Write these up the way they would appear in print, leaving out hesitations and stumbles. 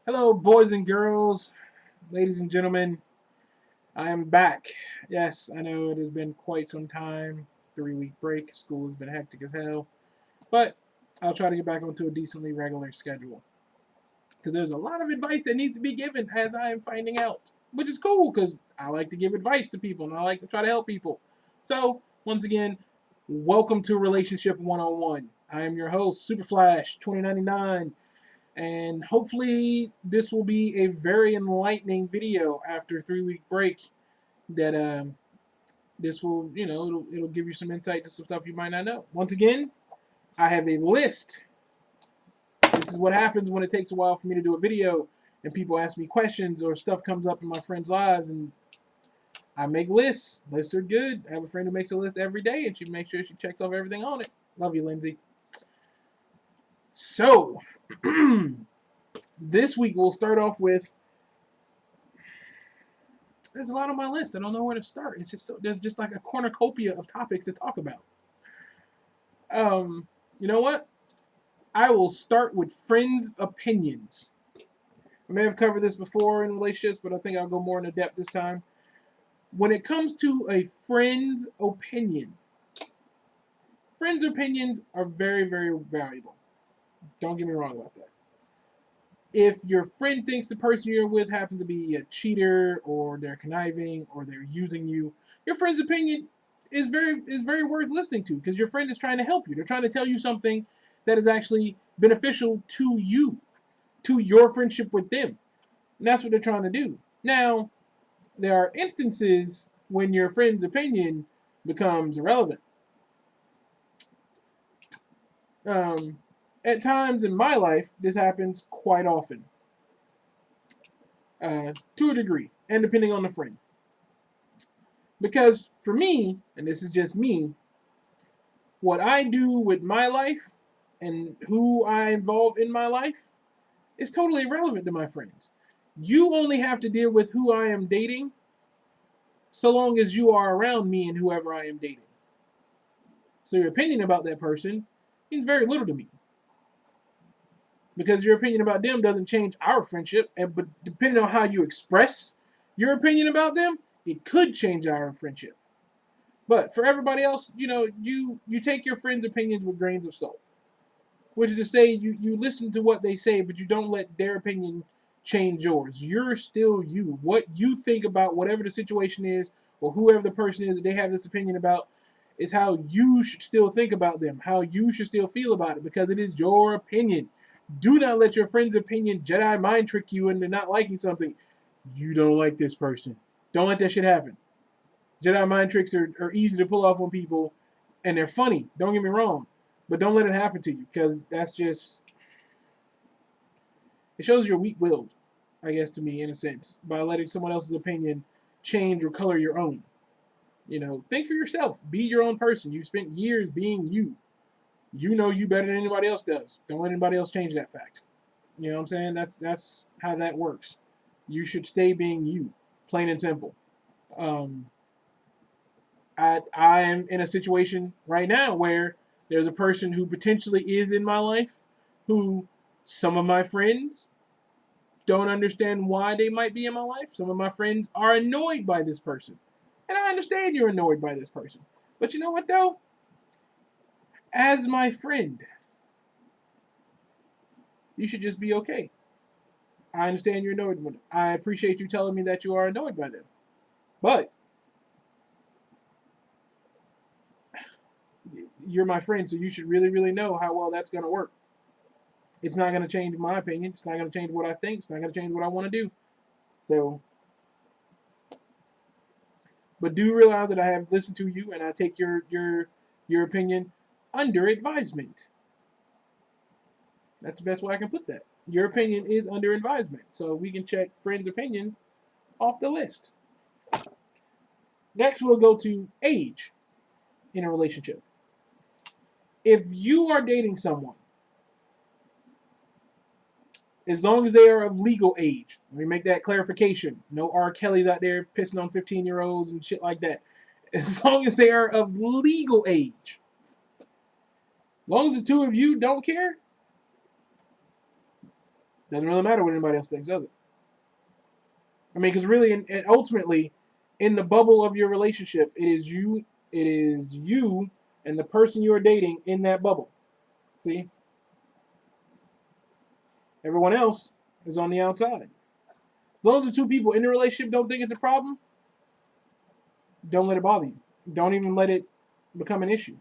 Hello, boys and girls, ladies and gentlemen. I am back. Yes, I know it has been quite some time. 3 week break. School has been hectic as hell. But I'll try to get back onto a decently regular schedule. Because there's a lot of advice that needs to be given as I am finding out. Which is cool because I like to give advice to people and I like to try to help people. So, once again, welcome to Relationship 101. I am your host, Super Flash 2099, and hopefully this will be a very enlightening video after a 3 week break. That this will, it'll give you some insight to some stuff you might not know. Once again, I have a list. This is what happens when it takes a while for me to do a video and people ask me questions or stuff comes up in my friends' lives, and I make lists. Lists are good. I have a friend who makes a list every day and she makes sure she checks off everything on it. Love you, Lindsay. So this week we'll start off with, there's a lot on my list. I don't know where to start. It's just there's just like a cornucopia of topics to talk about. You know what? I will start with friends' opinions. I may have covered this before in relationships, but I think I'll go more into depth this time. When it comes to a friend's opinion, friends' opinions are very, very valuable. Don't get me wrong about that. If your friend thinks the person you're with happens to be a cheater or they're conniving or they're using you, your friend's opinion is very worth listening to because your friend is trying to help you. They're trying to tell you something that is actually beneficial to you, to your friendship with them. And that's what they're trying to do. Now, there are instances when your friend's opinion becomes irrelevant. At times in my life, this happens quite often. To a degree, and depending on the friend. Because for me, and this is just me, what I do with my life and who I involve in my life is totally irrelevant to my friends. You only have to deal with who I am dating so long as you are around me and whoever I am dating. So your opinion about that person means very little to me. Because your opinion about them doesn't change our friendship, but depending on how you express your opinion about them, it could change our friendship. But for everybody else, you take your friends' opinions with grains of salt. Which is to say, you listen to what they say, but you don't let their opinion change yours. You're still you. What you think about whatever the situation is, or whoever the person is that they have this opinion about, is how you should still think about them, how you should still feel about it, because it is your opinion. Do not let your friend's opinion Jedi mind trick you into not liking something. You don't like this person. Don't let that shit happen. Jedi mind tricks are easy to pull off on people, and they're funny. Don't get me wrong, but don't let it happen to you because that's just, it shows you're weak-willed, I guess, to me, in a sense, by letting someone else's opinion change or color your own. Think for yourself. Be your own person. You spent years being you. You know you better than anybody else does. Don't let anybody else change that fact. You know what I'm saying? That's how that works. You should stay being you, plain and simple. Um, I am in a situation right now where there's a person who potentially is in my life who some of my friends don't understand why they might be in my life. Some of my friends are annoyed by this person. And I understand you're annoyed by this person. But you know what, though? As my friend, you should just be okay. I understand you're annoyed with them. I appreciate you telling me that you are annoyed by them. But you're my friend, so you should really, really know how well that's going to work. It's not going to change my opinion. It's not going to change what I think. It's not going to change what I want to do. So, but do realize that I have listened to you and I take your opinion under advisement. That's the best way I can put that. Your opinion is under advisement. So we can check friend's opinion off the list. Next, we'll go to age in a relationship. If you are dating someone, as long as they are of legal age, let me make that clarification. No R. Kelly's out there pissing on 15-year-olds and shit like that. As long as they are of legal age, as long as the two of you don't care, Doesn't really matter what anybody else thinks, does it? I mean, because really, and ultimately, in the bubble of your relationship, it is you, and the person you are dating in that bubble. See, everyone else is on the outside. As long as the two people in the relationship don't think it's a problem, don't let it bother you. Don't even let it become an issue.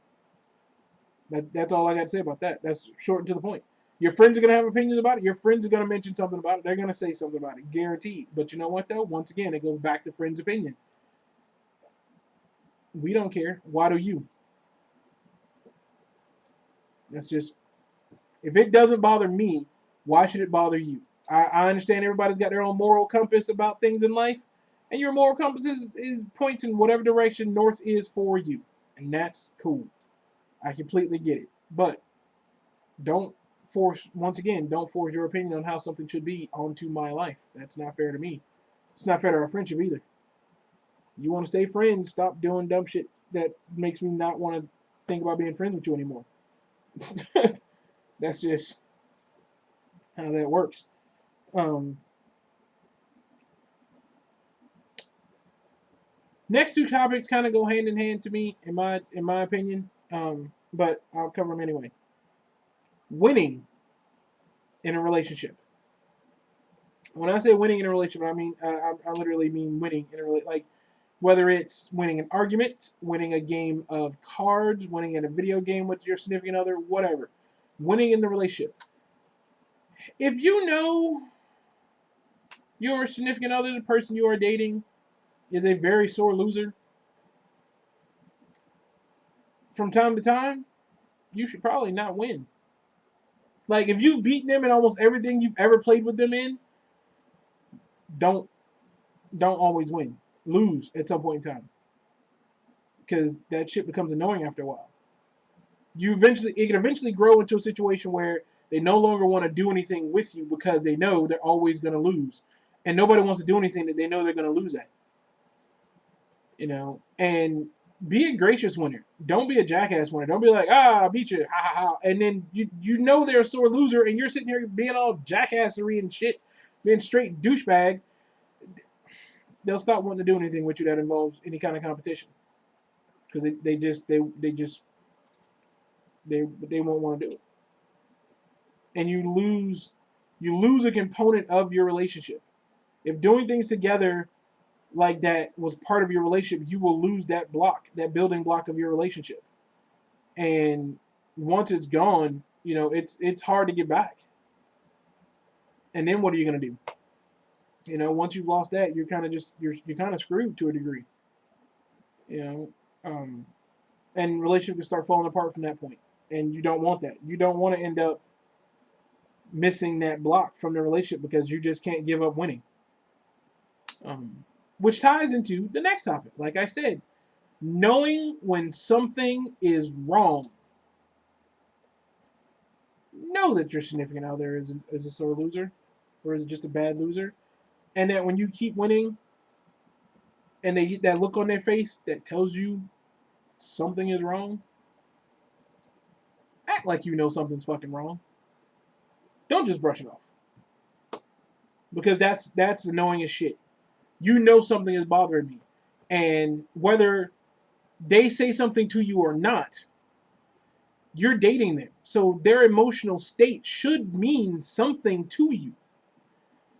That's all I got to say about that. That's short and to the point. Your friends are going to have opinions about it. Your friends are going to mention something about it. They're going to say something about it, guaranteed. But you know what, though? Once again, it goes back to friends' opinion. We don't care. Why do you? That's just, if it doesn't bother me, why should it bother you? I understand everybody's got their own moral compass about things in life, and your moral compass is points in whatever direction north is for you, and that's cool. I completely get it, but don't force. Once again, don't force your opinion on how something should be onto my life. That's not fair to me. It's not fair to our friendship either. You want to stay friends? Stop doing dumb shit that makes me not want to think about being friends with you anymore. That's just how that works. Um, Next two topics kind of go hand in hand to me, in my opinion. But I'll cover them anyway. Winning in a relationship. When I say winning in a relationship, I mean I literally mean winning in a relationship. Like whether it's winning an argument, winning a game of cards, winning in a video game with your significant other, whatever. Winning in the relationship. If you know your significant other, the person you are dating, is a very sore loser, from time to time, you should probably not win. Like if you've beaten them in almost everything you've ever played with them in, don't don't always win. Lose at some point in time. Because that shit becomes annoying after a while. It can eventually grow into a situation where they no longer want to do anything with you because they know they're always gonna lose. And nobody wants to do anything that they know they're gonna lose at. And be a gracious winner. Don't be a jackass winner. Don't be like, I beat you, ha ha ha. And then you know they're a sore loser, and you're sitting here being all jackassery and shit, being straight douchebag. They'll stop wanting to do anything with you that involves any kind of competition, because they won't want to do it, and you lose a component of your relationship. If doing things together like that was part of your relationship, you will lose that block, that building block of your relationship. And once it's gone, it's hard to get back. And then what are you gonna do? Once you've lost that, you're kind of screwed to a degree. You know, and relationships can start falling apart from that point. And you don't want that. You don't want to end up missing that block from the relationship because you just can't give up winning. Which ties into the next topic. Like I said, knowing when something is wrong. Know that your significant other is a sore loser, or is just a bad loser, and that when you keep winning, and they get that look on their face that tells you something is wrong, act like you know something's fucking wrong. Don't just brush it off, because that's annoying as shit. You know something is bothering me, and whether they say something to you or not, you're dating them, so their emotional state should mean something to you.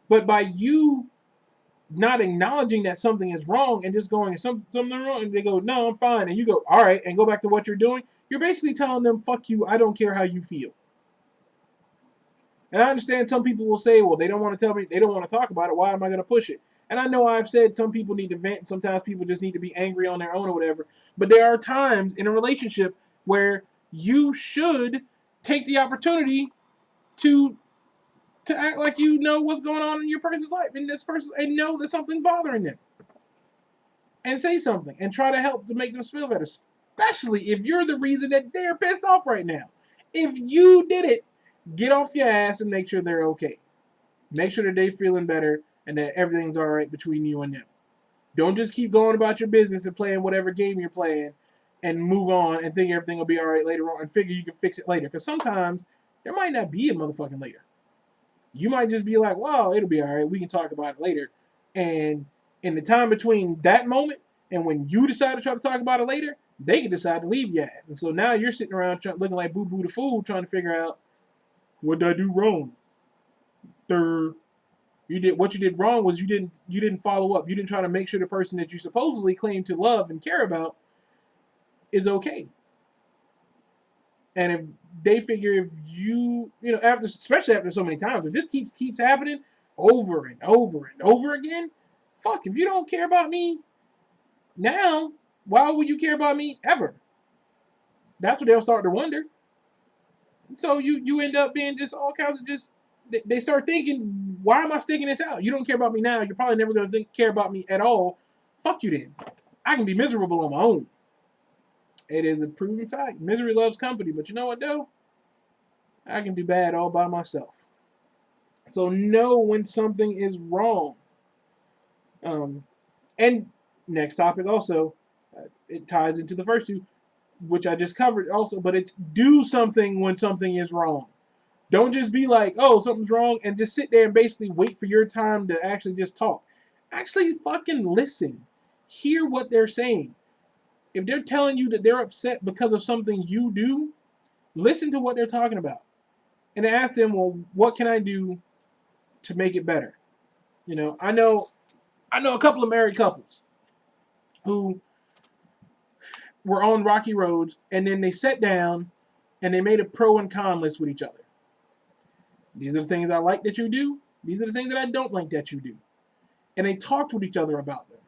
But by you not acknowledging that something is wrong and just going, something wrong, and they go, no, I'm fine, and you go, all right, and go back to what you're doing, you're basically telling them, fuck you, I don't care how you feel. And I understand some people will say, well, they don't want to tell me, they don't want to talk about it, why am I going to push it? And I know I've said some people need to vent, and sometimes people just need to be angry on their own or whatever, but there are times in a relationship where you should take the opportunity to act like you know what's going on in your person's life, and know that something's bothering them, and say something and try to help to make them feel better, especially if you're the reason that they're pissed off right now. If you did it, get off your ass and make sure they're okay. Make sure that they're feeling better and that everything's all right between you and them. Don't just keep going about your business and playing whatever game you're playing and move on and think everything will be all right later on and figure you can fix it later, because sometimes there might not be a motherfucking later. You might just be like, well, it'll be all right. We can talk about it later. And in the time between that moment and when you decide to try to talk about it later, they can decide to leave your ass. And so now you're sitting around looking like Boo Boo the Fool trying to figure out, what did I do wrong? You did what you did wrong was you didn't follow up. You didn't try to make sure the person that you supposedly claim to love and care about is okay. And if they figure if after especially after so many times, if this keeps happening over and over and over again, fuck, if you don't care about me now, why would you care about me ever? That's what they'll start to wonder. So you end up being just all kinds of just they start thinking, why am I sticking this out? You don't care about me now. You're probably never going to care about me at all. Fuck you then. I can be miserable on my own. It is a proven fact. Misery loves company. But you know what, though? I can do bad all by myself. So know when something is wrong. And next topic also, it ties into the first two, which I just covered also, but it's do something when something is wrong. Don't just be like, oh, something's wrong, and just sit there and basically wait for your time to actually just talk. Actually fucking listen. Hear what they're saying. If they're telling you that they're upset because of something you do, listen to what they're talking about. And ask them, well, what can I do to make it better? I know a couple of married couples who were on rocky roads, and then they sat down and they made a pro and con list with each other. These are the things I like that you do. These are the things that I don't like that you do. And they talked with each other about them.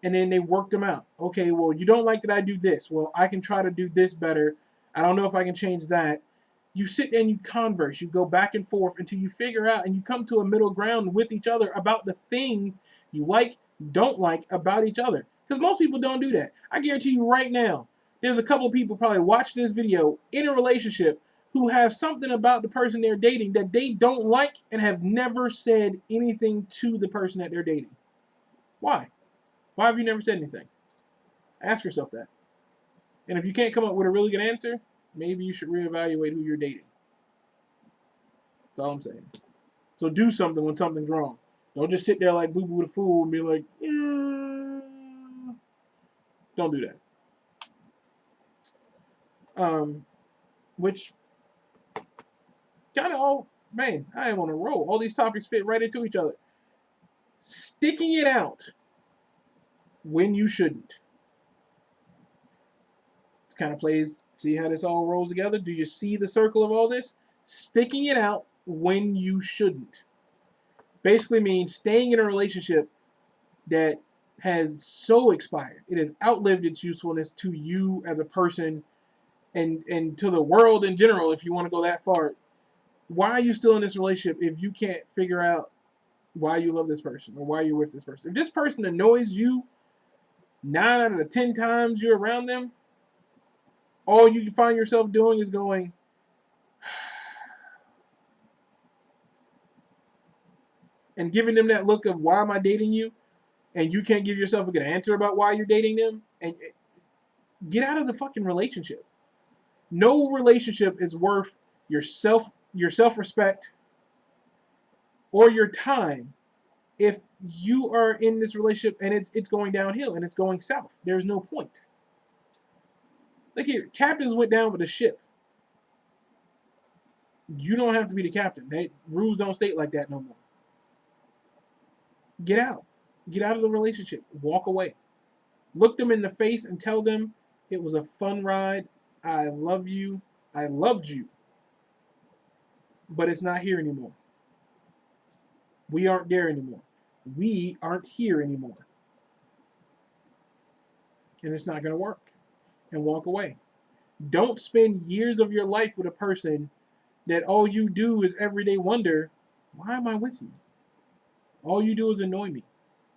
And then they worked them out. Okay, well, you don't like that I do this. Well, I can try to do this better. I don't know if I can change that. You sit there and you converse. You go back and forth until you figure out and you come to a middle ground with each other about the things you like, don't like about each other. Because most people don't do that. I guarantee you right now, there's a couple of people probably watching this video in a relationship who have something about the person they're dating that they don't like and have never said anything to the person that they're dating. Why? Why have you never said anything? Ask yourself that. And if you can't come up with a really good answer, maybe you should reevaluate who you're dating. That's all I'm saying. So do something when something's wrong. Don't just sit there like Boo Boo the Fool and be like, Don't do that. Which kind of man, I am on a roll. All these topics fit right into each other. Sticking it out when you shouldn't. This kind of plays, see how this all rolls together? Do you see the circle of all this? Sticking it out when you shouldn't. Basically means staying in a relationship that has so expired. It has outlived its usefulness to you as a person and to the world in general, if you want to go that far. Why are you still in this relationship if you can't figure out why you love this person or why you're with this person? If this person annoys you 9 out of the 10 times you're around them, all you find yourself doing is going, and giving them that look of, why am I dating you? And you can't give yourself a good answer about why you're dating them. And get out of the fucking relationship. No relationship is worth your self-respect or your time if you are in this relationship and it's going downhill and it's going south. There's no point. Look here, captains went down with the ship. You don't have to be the captain. Rules don't state like that no more. Get out. Get out of the relationship. Walk away. Look them in the face and tell them it was a fun ride. I love you. I loved you. But it's not here anymore. We aren't there anymore. We aren't here anymore. And it's not going to work. And walk away. Don't spend years of your life with a person that all you do is every day wonder, why am I with you? All you do is annoy me.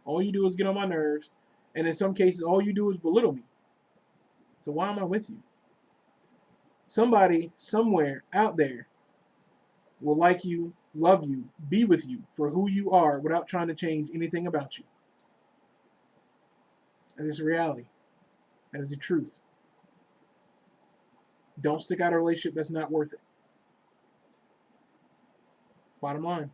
All you do is get on my nerves. And in some cases, all you do is belittle me. So why am I with you? Somebody, somewhere out there will like you, love you, be with you for who you are without trying to change anything about you. That is reality. That is the truth. Don't stick out a relationship that's not worth it. Bottom line.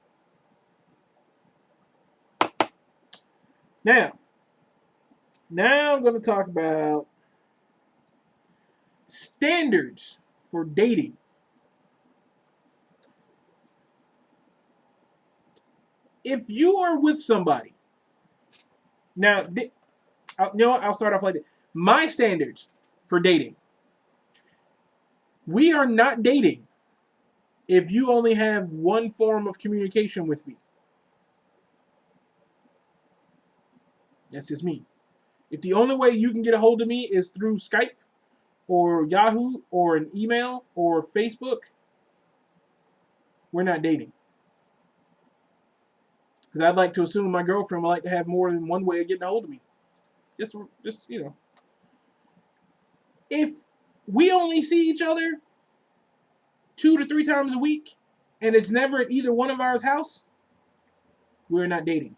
Now I'm going to talk about standards for dating. If you are with somebody, now, you know what? I'll start off like this. My standards for dating. We are not dating if you only have one form of communication with me. That's just me. If the only way you can get a hold of me is through Skype or Yahoo or an email or Facebook, we're not dating. Because I'd like to assume my girlfriend would like to have more than one way of getting a hold of me. Just you know. If we only see each other 2 to 3 times a week and it's never at either one of ours house, we're not dating.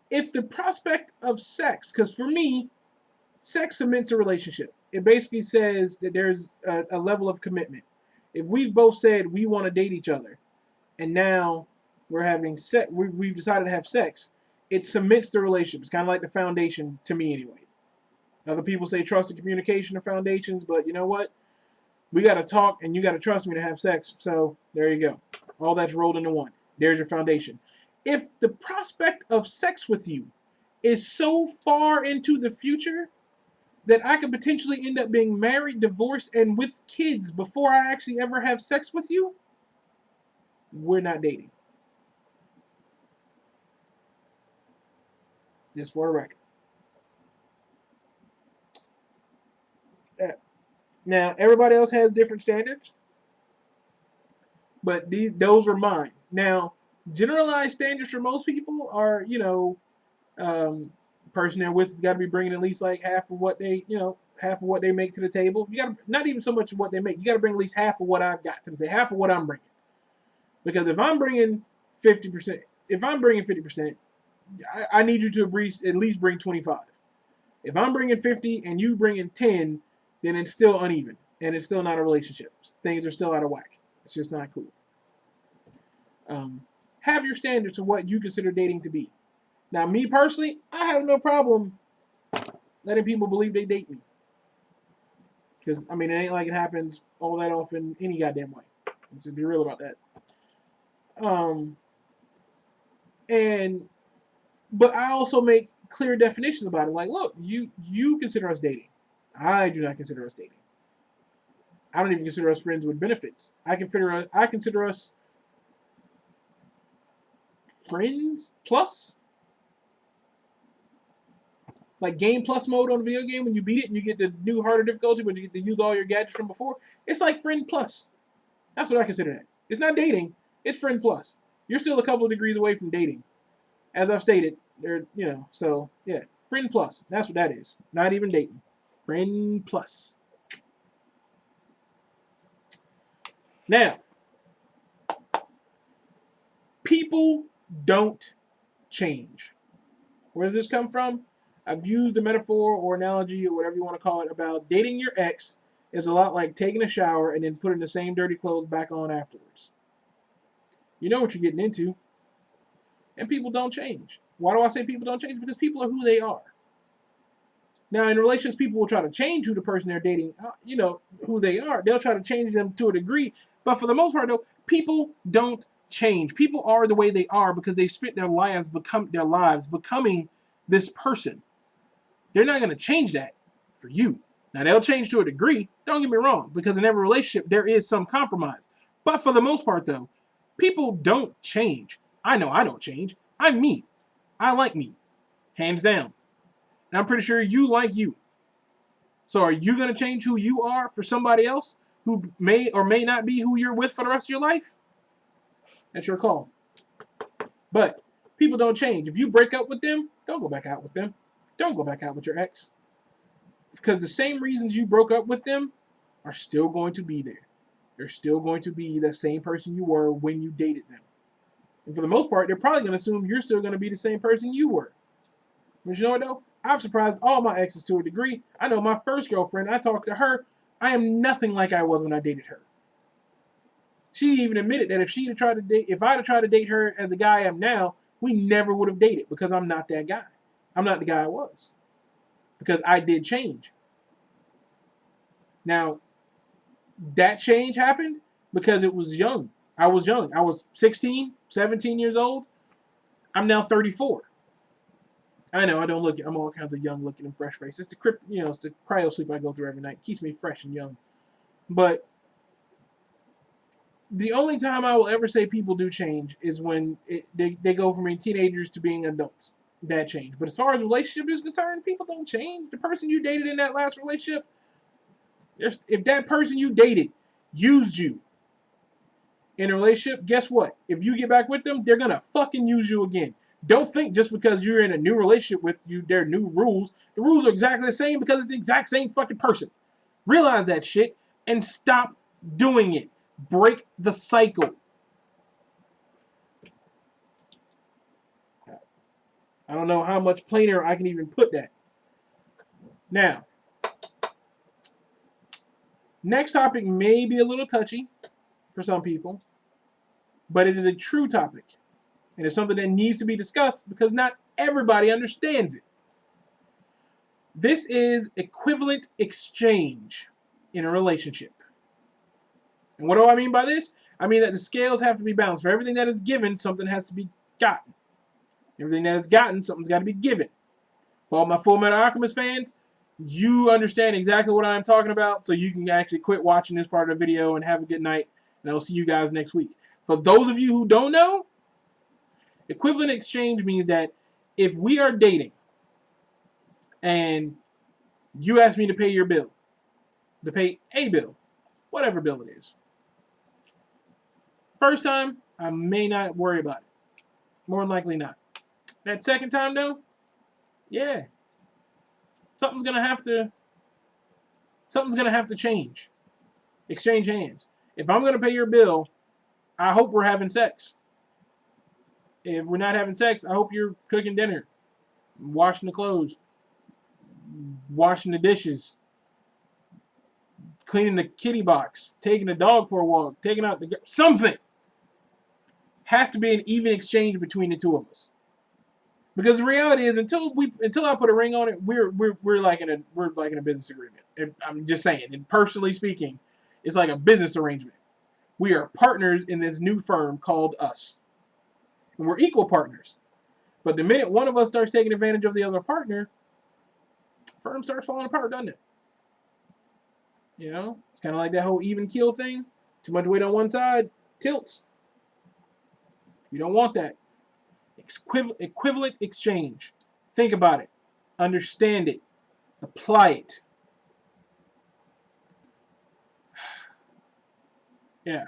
If the prospect of sex, because for me, sex cements a relationship. It basically says that there's a level of commitment. If we've both said we want to date each other, and now we're having sex, we've decided to have sex, it cements the relationship. It's kind of like the foundation to me, anyway. Other people say trust and communication are foundations, but you know what? We got to talk, and you got to trust me to have sex. So there you go. All that's rolled into one. There's your foundation. If the prospect of sex with you is so far into the future that I could potentially end up being married, divorced, and with kids before I actually ever have sex with you, we're not dating. Just for the record. Now, everybody else has different standards, but those are mine. Now, generalized standards for most people are, person they're with has got to be bringing at least like half of what they make to the table. You got to, not even so much of what they make. You got to bring at least half of what I've got to the table, half of what I'm bringing. Because if I'm bringing 50%, I need you to at least bring 25. If I'm bringing 50 and you bringing 10, then it's still uneven and it's still not a relationship. Things are still out of whack. It's just not cool. Have your standards of what you consider dating to be. Now, me personally, I have no problem letting people believe they date me. Because, I mean, it ain't like it happens all that often any goddamn way. Let's just be real about that. But I also make clear definitions about it. Like, look, you consider us dating. I do not consider us dating. I don't even consider us friends with benefits. I consider us friends plus. Like game plus mode on a video game, when you beat it and you get the new harder difficulty, but you get to use all your gadgets from before. It's like friend plus. That's what I consider that. It's not dating. It's friend plus. You're still a couple of degrees away from dating. As I've stated, so yeah, friend plus. That's what that is. Not even dating. Friend plus. Now, people don't change. Where does this come from? I've used a metaphor or analogy or whatever you want to call it about dating your ex is a lot like taking a shower and then putting the same dirty clothes back on afterwards. You know what you're getting into. And people don't change. Why do I say people don't change? Because people are who they are. Now, in relationships, people will try to change who the person they're dating, who they are. They'll try to change them to a degree. But for the most part, though, people don't change. People are the way they are because they spent their lives becoming this person. They're not going to change that for you. Now, they'll change to a degree. Don't get me wrong, because in every relationship, there is some compromise. But for the most part, though, people don't change. I know I don't change. I'm me. I like me. Hands down. And I'm pretty sure you like you. So are you going to change who you are for somebody else who may or may not be who you're with for the rest of your life? That's your call. But people don't change. If you break up with them, don't go back out with them. Don't go back out with your ex. Because the same reasons you broke up with them are still going to be there. They're still going to be the same person you were when you dated them. And for the most part, they're probably going to assume you're still going to be the same person you were. But you know what, though? I've surprised all my exes to a degree. I know my first girlfriend, I talked to her I am nothing like I was when I dated her. She even admitted that if I'd have tried to date her as the guy I am now, we never would have dated because I'm not that guy. I'm not the guy I was. Because I did change. Now, that change happened because it was young. I was young. I was 16, 17 years old. I'm now 34. I know I don't look. I'm all kinds of young looking and fresh face. It's the cryo sleep I go through every night. It keeps me fresh and young. But the only time I will ever say people do change is when they go from being teenagers to being adults. That change. But as far as relationship is concerned, people don't change. The person you dated in that last relationship, if that person you dated used you in a relationship, guess what? If you get back with them, they're gonna fucking use you again. Don't think just because you're in a new relationship with you, there are new rules. The rules are exactly the same because it's the exact same fucking person. Realize that shit and stop doing it. Break the cycle. I don't know how much plainer I can even put that. Now, next topic may be a little touchy for some people, but it is a true topic. And it's something that needs to be discussed because not everybody understands it. This is equivalent exchange in a relationship. And what do I mean by this? I mean that the scales have to be balanced. For everything that is given, something has to be gotten. Everything that is gotten, something's got to be given. For all my Fullmetal Alchemist fans, you understand exactly what I'm talking about, so you can actually quit watching this part of the video and have a good night, and I'll see you guys next week. For those of you who don't know, equivalent exchange means that if we are dating and you ask me to pay your bill, to pay a bill, whatever bill it is, first time, I may not worry about it. More than likely not. That second time, though, yeah, something's gonna have to change. Exchange hands. If I'm gonna pay your bill, I hope we're having sex. If we're not having sex, I hope you're cooking dinner, washing the clothes, washing the dishes, cleaning the kitty box, taking the dog for a walk, taking out the something. Has to be an even exchange between the two of us. Because the reality is, until I put a ring on it, we're like in a business agreement. And I'm just saying, and personally speaking, it's like a business arrangement. We are partners in this new firm called us, and we're equal partners. But the minute one of us starts taking advantage of the other partner, the firm starts falling apart, doesn't it? You know, it's kind of like that whole even keel thing. Too much weight on one side tilts. You don't want that. Equivalent exchange. Think about it. Understand it. Apply it. Yeah.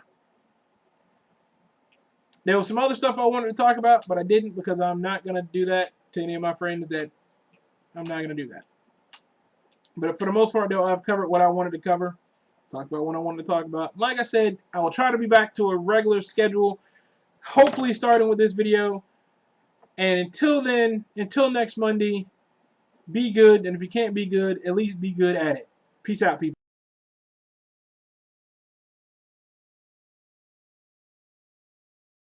There was some other stuff I wanted to talk about, but I didn't because I'm not going to do that to any of my friends. That I'm not going to do that. But for the most part, though, I've covered what I wanted to cover. Talk about what I wanted to talk about. Like I said, I will try to be back to a regular schedule, hopefully starting with this video. And until then, until next Monday, be good. And if you can't be good, at least be good at it. Peace out, people.